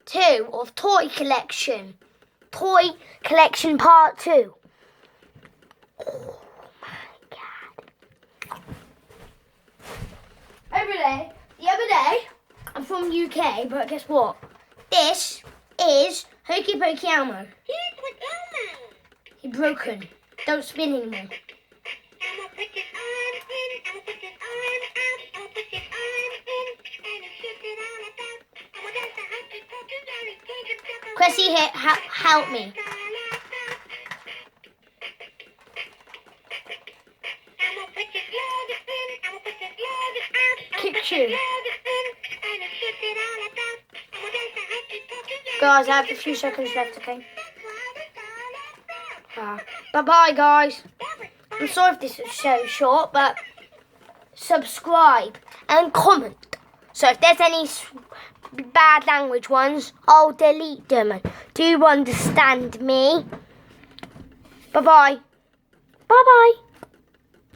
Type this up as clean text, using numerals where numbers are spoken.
2 of Toy Collection. Toy Collection Part 2. Oh my god. The other day, I'm from UK, but guess what? This is Hokey Pokey Elmo. He's broken. Don't spin anymore. Cressy, help me. Kitchen. Guys, I have a few seconds left, okay? Bye-bye, guys. I'm sorry if this is so short, but subscribe and comment. So if there's any bad language ones, I'll delete them. Do you understand me? Bye-bye. Bye-bye.